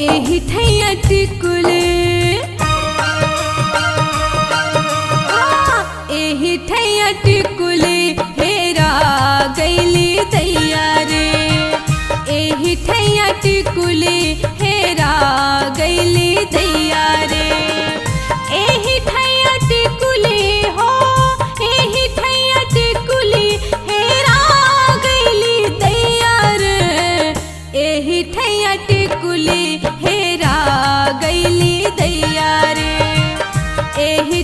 एही ठैया टिकुले एही ठैया टिकुले हेरा गईली दैया रे। एही ठैया टिकुले हेरा गईली दैया रे। एही ठैया टिकुले हो एही ठैया टिकुले हेरा गईली दैया रे। एही ठैया टिकुले हेरा गईली दैया रे। एही